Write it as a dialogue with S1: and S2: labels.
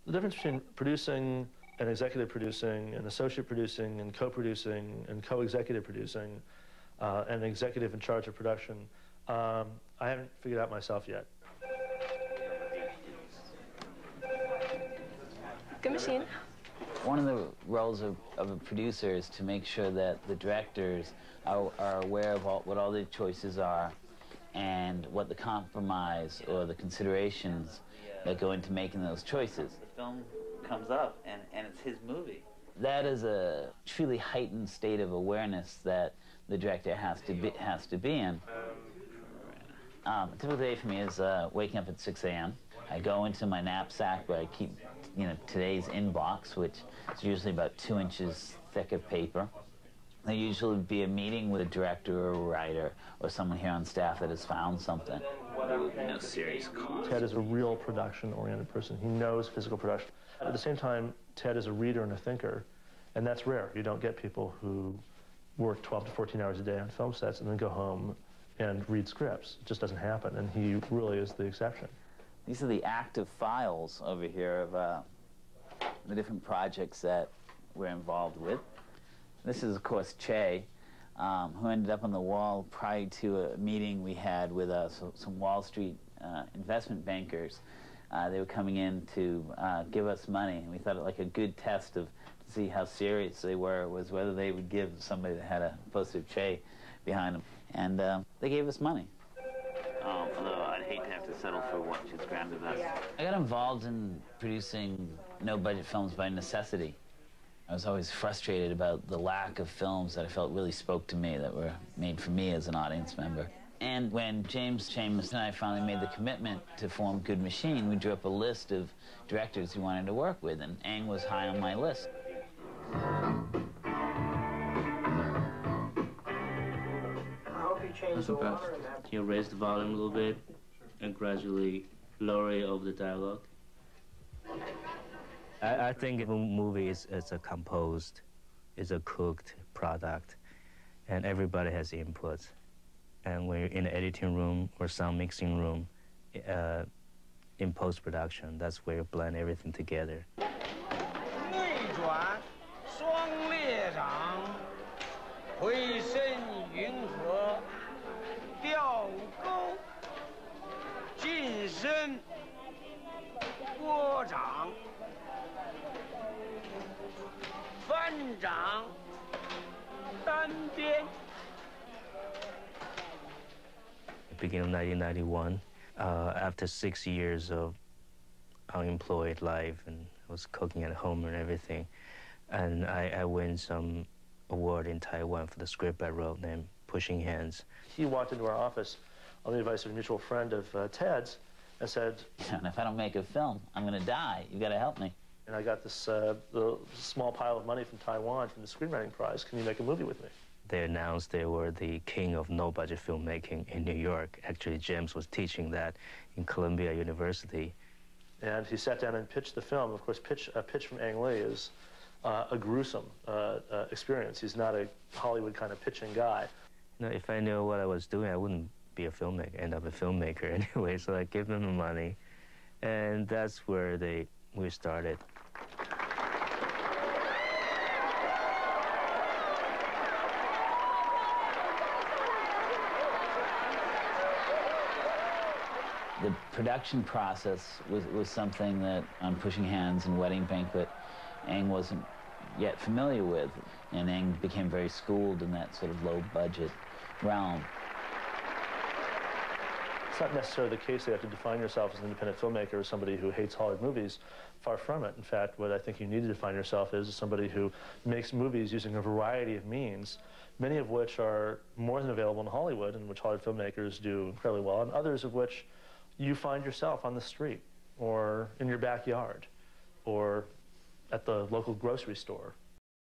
S1: The difference between producing and executive producing and associate producing and co-producing and co-executive producing and an executive in charge of production, I haven't figured out myself yet.
S2: Good machine.
S3: One of the roles of a producer is to make sure that the directors are aware of what all the choices are and what the compromise or the considerations that go into making those choices. The film comes up and it's his movie. That is a truly heightened state of awareness that the director has to be in. A typical day for me is waking up at 6 a.m. I go into my knapsack where I keep, today's inbox, which is usually about 2 inches thick of paper. There usually would be a meeting with a director or a writer or someone here on staff that has found something. No serious cost.
S1: Ted is a real production-oriented person. He knows physical production. At the same time, Ted is a reader and a thinker, and that's rare. You don't get people who work 12 to 14 hours a day on film sets and then go home and read scripts. It just doesn't happen, and he really is the exception.
S3: These are the active files over here of the different projects that we're involved with. This is, of course, Che, who ended up on the wall prior to a meeting we had with some Wall Street investment bankers. They were coming in to give us money, and we thought like a good test to see how serious they were was whether they would give somebody that had a poster of Che behind them. And they gave us money. Although I'd hate to have to settle for what just granted us. I got involved in producing no-budget films by necessity. I was always frustrated about the lack of films that I felt really spoke to me, that were made for me as an audience member. And when James Chambers and I finally made the commitment to form Good Machine, we drew up a list of directors we wanted to work with, and Ang was high on my list.
S4: I hope you change the water and that.
S5: Can you raise the volume a little bit and gradually lower it over the dialogue?
S6: I think a movie is a composed, is a cooked product, and everybody has input. And when you're in the editing room or sound mixing room, in post-production, that's where you blend everything together.
S4: 内转双列掌，回身云和，吊钩，近身，拨掌。 翻掌，单边。
S6: Beginning of 1991, after 6 years of unemployed life, and I was cooking at home and everything, and I won some award in Taiwan for the script I wrote named Pushing Hands.
S1: He walked into our office on the advice of a mutual friend of Ted's and said,
S3: and if I don't make a film, I'm going to die. You've got to help me.
S1: And I got this small pile of money from Taiwan from the Screenwriting Prize. Can you make a movie with me?
S6: They announced they were the king of no-budget filmmaking in New York. Actually, James was teaching that in Columbia University.
S1: And he sat down and pitched the film. Of course, a pitch from Ang Lee is a gruesome experience. He's not a Hollywood kind of pitching guy.
S6: If I knew what I was doing, I wouldn't be a filmmaker, end up a filmmaker anyway. So I gave them the money, and that's where we started.
S3: The production process was something that on Pushing Hands and Wedding Banquet, Ang wasn't yet familiar with, and Ang became very schooled in that sort of low-budget realm.
S1: It's not necessarily the case that you have to define yourself as an independent filmmaker or somebody who hates Hollywood movies. Far from it. In fact, what I think you need to define yourself as somebody who makes movies using a variety of means, many of which are more than available in Hollywood, and which Hollywood filmmakers do incredibly well, and others of which you find yourself on the street, or in your backyard, or at the local grocery store.